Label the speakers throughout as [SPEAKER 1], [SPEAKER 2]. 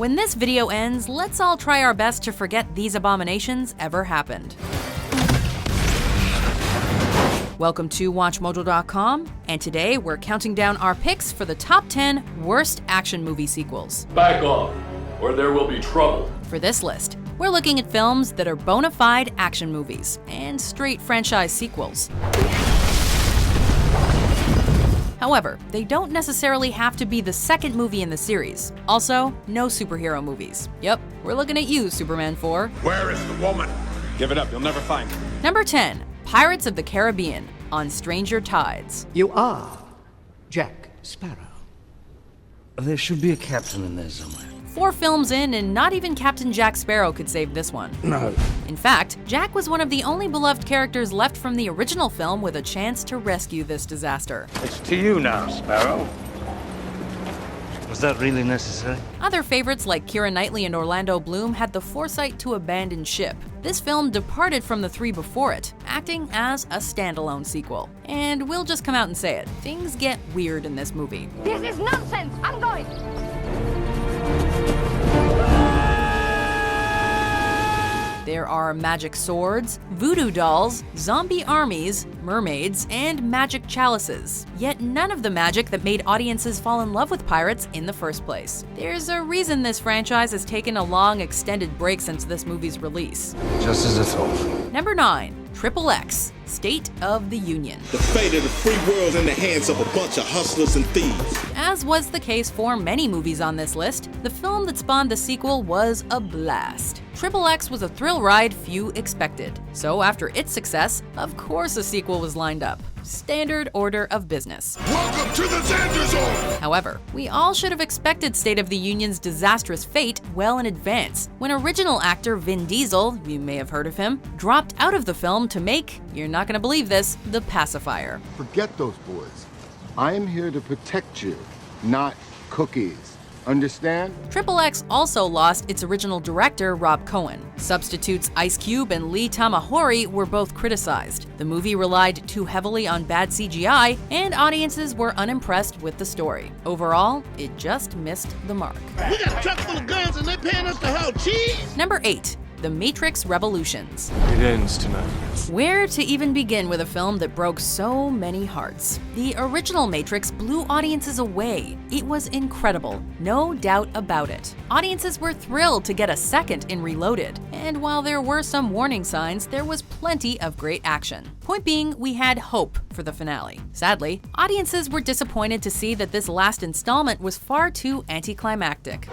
[SPEAKER 1] When this video ends, let's all try our best to forget these abominations ever happened. Welcome to WatchMojo.com, and today we're counting down our picks for the top 10 worst action movie sequels.
[SPEAKER 2] Back off, or there will be trouble.
[SPEAKER 1] For this list, we're looking at films that are bona fide action movies and straight franchise sequels. However, they don't necessarily have to be the second movie in the series. Also, no superhero movies. Yep, we're looking at you, Superman 4.
[SPEAKER 3] Where is the woman? Give it up, you'll never find her.
[SPEAKER 1] Number 10, Pirates of the Caribbean, On Stranger Tides.
[SPEAKER 4] You are Jack Sparrow.
[SPEAKER 5] There should be a captain in there somewhere.
[SPEAKER 1] 4 films in, and not even Captain Jack Sparrow could save this one.
[SPEAKER 5] No.
[SPEAKER 1] In fact, Jack was one of the only beloved characters left from the original film with a chance to rescue this disaster.
[SPEAKER 5] It's to you now, Sparrow. Was that really necessary?
[SPEAKER 1] Other favorites like Keira Knightley and Orlando Bloom had the foresight to abandon ship. This film departed from the 3 before it, acting as a standalone sequel. And we'll just come out and say it, things get weird in this movie.
[SPEAKER 6] This is nonsense! I'm going!
[SPEAKER 1] There are magic swords, voodoo dolls, zombie armies, mermaids, and magic chalices. Yet none of the magic that made audiences fall in love with pirates in the first place. There's a reason this franchise has taken a long, extended break since this movie's release.
[SPEAKER 5] Just as I thought.
[SPEAKER 1] Number 9, XXX State of the Union.
[SPEAKER 7] The fate of the free world's in the hands of a bunch of hustlers and thieves.
[SPEAKER 1] As was the case for many movies on this list, the film that spawned the sequel was a blast. XXX was a thrill ride few expected. So after its success, of course a sequel was lined up. Standard order of business.
[SPEAKER 3] Welcome to the Xander Zone!
[SPEAKER 1] However, we all should have expected State of the Union's disastrous fate well in advance, when original actor Vin Diesel, you may have heard of him, dropped out of the film to make, you're not gonna believe this, The Pacifier.
[SPEAKER 8] Forget those boys. I am here to protect you, not cookies. Understand?
[SPEAKER 1] XXX also lost its original director, Rob Cohen. Substitutes Ice Cube and Lee Tamahori were both criticized. The movie relied too heavily on bad CGI, and audiences were unimpressed with the story. Overall, it just missed the mark.
[SPEAKER 7] We got a truck full of guns and they paying us to haul cheese?
[SPEAKER 1] Number 8. The Matrix Revolutions.
[SPEAKER 2] It ends tonight.
[SPEAKER 1] Where to even begin with a film that broke so many hearts? The original Matrix blew audiences away. It was incredible, no doubt about it. Audiences were thrilled to get a second in Reloaded, and while there were some warning signs, there was plenty of great action. Point being, we had hope for the finale. Sadly, audiences were disappointed to see that this last installment was far too anticlimactic.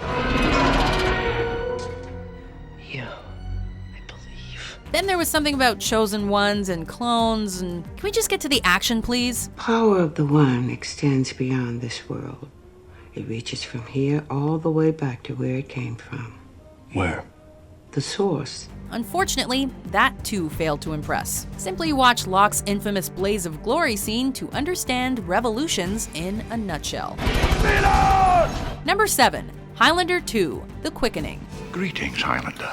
[SPEAKER 1] Then there was something about chosen ones and clones, and can we just get to the action, please?
[SPEAKER 9] Power of the One extends beyond this world. It reaches from here all the way back to where it came from.
[SPEAKER 5] Where?
[SPEAKER 9] The source.
[SPEAKER 1] Unfortunately, that too failed to impress. Simply watch Locke's infamous Blaze of Glory scene to understand Revolutions in a nutshell. Number 7, Highlander 2, The Quickening.
[SPEAKER 3] Greetings, Highlander.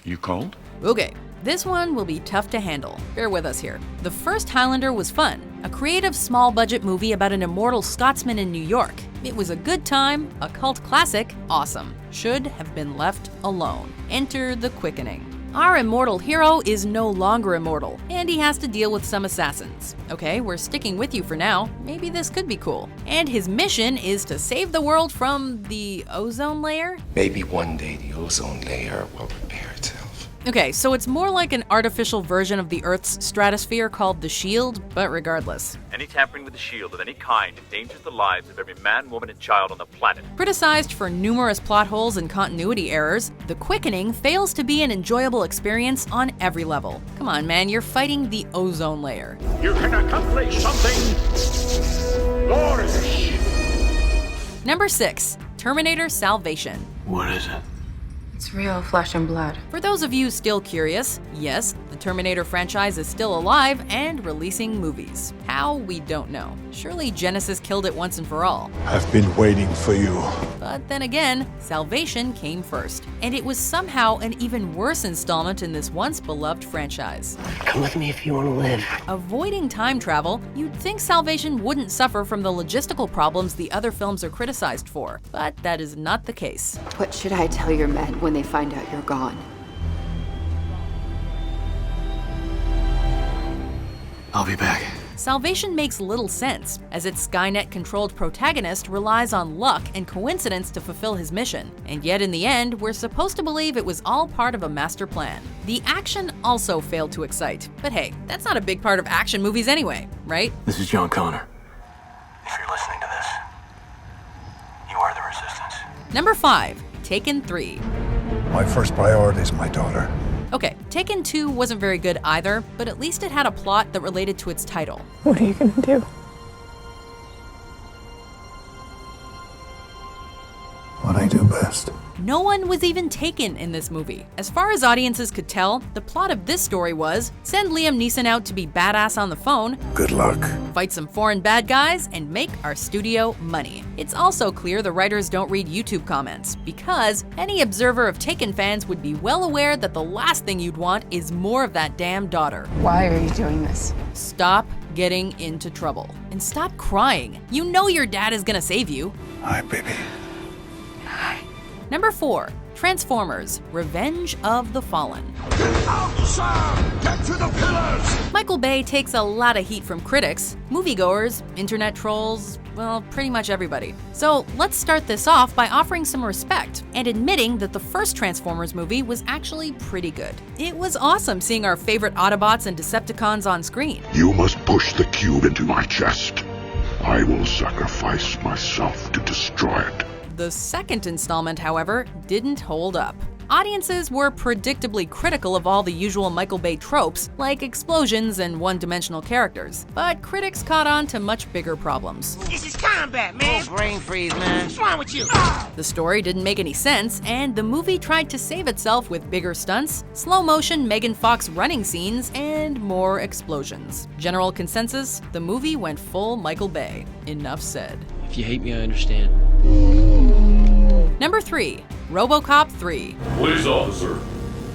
[SPEAKER 3] You cold?
[SPEAKER 1] Okay, this one will be tough to handle. Bear with us here. The first Highlander was fun. A creative, small-budget movie about an immortal Scotsman in New York. It was a good time, a cult classic, awesome. Should have been left alone. Enter The Quickening. Our immortal hero is no longer immortal, and he has to deal with some assassins. Okay, we're sticking with you for now. Maybe this could be cool. And his mission is to save the world from the ozone layer?
[SPEAKER 10] Maybe one day the ozone layer will repair itself.
[SPEAKER 1] Okay, so it's more like an artificial version of the Earth's stratosphere called the Shield, but regardless.
[SPEAKER 11] Any tampering with the Shield of any kind endangers the lives of every man, woman, and child on the planet.
[SPEAKER 1] Criticized for numerous plot holes and continuity errors, The Quickening fails to be an enjoyable experience on every level. Come on, man, you're fighting the ozone layer.
[SPEAKER 3] You can accomplish something glorious.
[SPEAKER 1] Number 6, Terminator Salvation.
[SPEAKER 5] What is it?
[SPEAKER 12] It's real flesh and blood.
[SPEAKER 1] For those of you still curious, yes, the Terminator franchise is still alive and releasing movies. How, we don't know. Surely Genesis killed it once and for all.
[SPEAKER 3] I've been waiting for you.
[SPEAKER 1] But then again, Salvation came first, and it was somehow an even worse installment in this once beloved franchise.
[SPEAKER 4] Come with me if you want to live.
[SPEAKER 1] Avoiding time travel, you'd think Salvation wouldn't suffer from the logistical problems the other films are criticized for, but that is not the case.
[SPEAKER 12] What should I tell your men when they find out you're gone?
[SPEAKER 4] I'll be back.
[SPEAKER 1] Salvation makes little sense, as its Skynet-controlled protagonist relies on luck and coincidence to fulfill his mission, and yet in the end, we're supposed to believe it was all part of a master plan. The action also failed to excite, but hey, that's not a big part of action movies anyway, right?
[SPEAKER 4] This is John Connor.
[SPEAKER 13] If you're listening to this, you are the Resistance.
[SPEAKER 1] Number 5, Taken 3.
[SPEAKER 3] My first priority is my daughter.
[SPEAKER 1] Okay, Taken 2 wasn't very good either, but at least it had a plot that related to its title.
[SPEAKER 14] What are you gonna do?
[SPEAKER 3] What I do best.
[SPEAKER 1] No one was even taken in this movie. As far as audiences could tell, the plot of this story was send Liam Neeson out to be badass on the phone,
[SPEAKER 3] Good luck.
[SPEAKER 1] fight some foreign bad guys, and make our studio money. It's also clear the writers don't read YouTube comments, because any observer of Taken fans would be well aware that the last thing you'd want is more of that damn daughter.
[SPEAKER 12] Why are you doing this?
[SPEAKER 1] Stop getting into trouble. And stop crying. You know your dad is gonna save you.
[SPEAKER 3] Hi, baby.
[SPEAKER 1] Number 4, Transformers: Revenge of the Fallen.
[SPEAKER 3] Get to the pillars!
[SPEAKER 1] Michael Bay takes a lot of heat from critics, moviegoers, internet trolls, well, pretty much everybody. So let's start this off by offering some respect and admitting that the first Transformers movie was actually pretty good. It was awesome seeing our favorite Autobots and Decepticons on screen.
[SPEAKER 3] You must push the cube into my chest. I will sacrifice myself to destroy it.
[SPEAKER 1] The second installment, however, didn't hold up. Audiences were predictably critical of all the usual Michael Bay tropes, like explosions and one-dimensional characters, but critics caught on to much bigger problems.
[SPEAKER 15] This is combat, man! Oh, brain freeze, man. What's wrong with you?
[SPEAKER 1] The story didn't make any sense, and the movie tried to save itself with bigger stunts, slow-motion Megan Fox running scenes, and more explosions. General consensus, the movie went full Michael Bay. Enough said.
[SPEAKER 16] If you hate me, I understand.
[SPEAKER 1] Number 3, Robocop 3.
[SPEAKER 2] Police officer,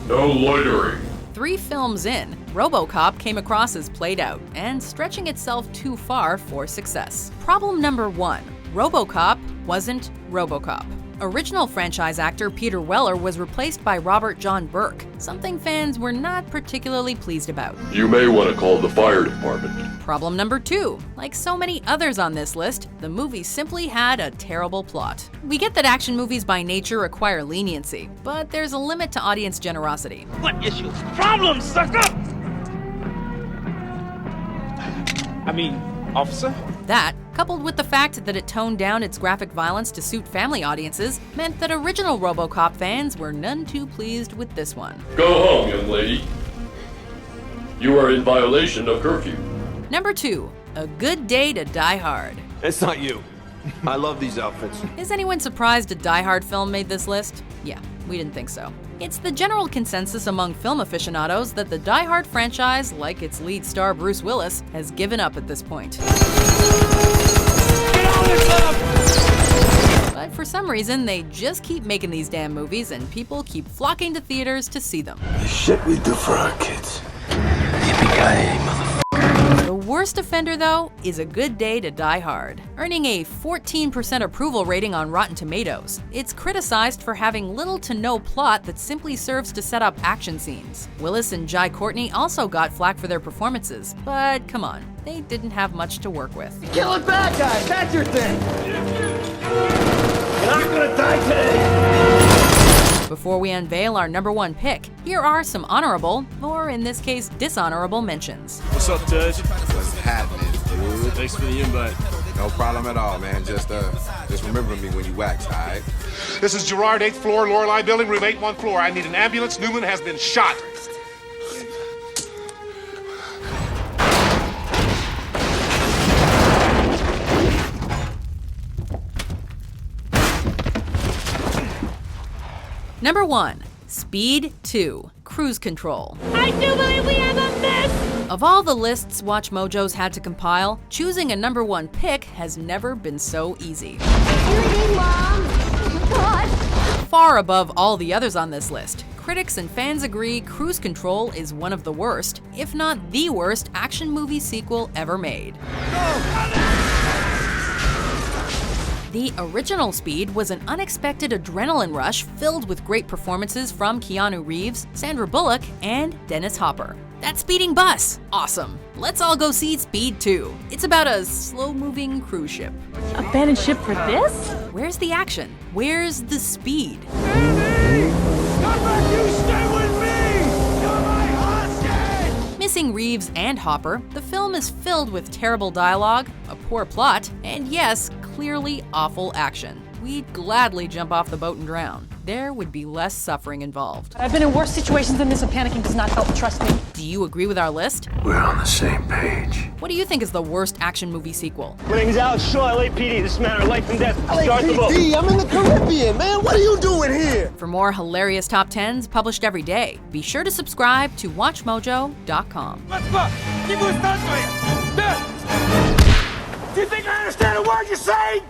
[SPEAKER 2] no loitering.
[SPEAKER 1] 3 films in, Robocop came across as played out and stretching itself too far for success. Problem number 1, Robocop wasn't Robocop. Original franchise actor Peter Weller was replaced by Robert John Burke, something fans were not particularly pleased about.
[SPEAKER 2] You may want to call the fire department.
[SPEAKER 1] Problem number 2, like so many others on this list, the movie simply had a terrible plot. We get that action movies by nature require leniency, but there's a limit to audience generosity.
[SPEAKER 15] What issues? Problems, sucker! I mean, officer?
[SPEAKER 1] That, coupled with the fact that it toned down its graphic violence to suit family audiences, meant that original Robocop fans were none too pleased with this one.
[SPEAKER 2] Go home, young lady. You are in violation of curfew.
[SPEAKER 1] Number 2, A Good Day to Die Hard.
[SPEAKER 17] It's not you. I love these outfits.
[SPEAKER 1] Is anyone surprised a Die Hard film made this list? Yeah, we didn't think so. It's the general consensus among film aficionados that the Die Hard franchise, like its lead star Bruce Willis, has given up at this point. But for some reason, they just keep making these damn movies and people keep flocking to theaters to see them.
[SPEAKER 17] The shit we do for our kids. Yippee-ki-yay, motherfucker.
[SPEAKER 1] The worst offender, though, is A Good Day to Die Hard, earning a 14% approval rating on Rotten Tomatoes. It's criticized for having little to no plot that simply serves to set up action scenes. Willis and Jai Courtney also got flack for their performances, but come on, they didn't have much to work with.
[SPEAKER 15] Killing bad guys, that's your thing! You're not gonna die today!
[SPEAKER 1] Before we unveil our number 1 pick, here are some honorable, or in this case, dishonorable mentions.
[SPEAKER 17] What's up, Judge?
[SPEAKER 18] What's happening, dude?
[SPEAKER 17] Thanks for the invite.
[SPEAKER 18] No problem at all, man. Just remember me when you wax, all right?
[SPEAKER 3] This is Gerard, 8th floor, Lorelei Building, room 81 floor. I need an ambulance. Newman has been shot.
[SPEAKER 1] Number 1. Speed 2. Cruise Control.
[SPEAKER 6] I do believe we have a miss!
[SPEAKER 1] Of all the lists WatchMojo's had to compile, choosing a number 1 pick has never been so easy.
[SPEAKER 6] Mom! God!
[SPEAKER 1] Far above all the others on this list, critics and fans agree Cruise Control is one of the worst, if not the worst, action movie sequel ever made. The original Speed was an unexpected adrenaline rush filled with great performances from Keanu Reeves, Sandra Bullock, and Dennis Hopper. That speeding bus! Awesome! Let's all go see Speed 2. It's about a slow-moving cruise ship.
[SPEAKER 14] Abandoned ship for this?
[SPEAKER 1] Where's the action? Where's the speed?
[SPEAKER 15] Come back, you stay with me! You're my hostage!
[SPEAKER 1] Missing Reeves and Hopper, the film is filled with terrible dialogue, a poor plot, and yes, clearly awful action. We'd gladly jump off the boat and drown. There would be less suffering involved.
[SPEAKER 14] I've been in worse situations than this, and panicking does not help, trust me.
[SPEAKER 1] Do you agree with our list?
[SPEAKER 4] We're on the same page.
[SPEAKER 1] What do you think is the worst action movie sequel?
[SPEAKER 16] My name's Alex Shaw, LAPD. This is a matter of life and death. Start the boat.
[SPEAKER 15] LAPD, I'm in the Caribbean, man. What are you doing here?
[SPEAKER 1] For more hilarious top 10s published every day, be sure to subscribe to WatchMojo.com.
[SPEAKER 15] Let's go. Keep moving, start to you. Do you think I understand a word you're saying?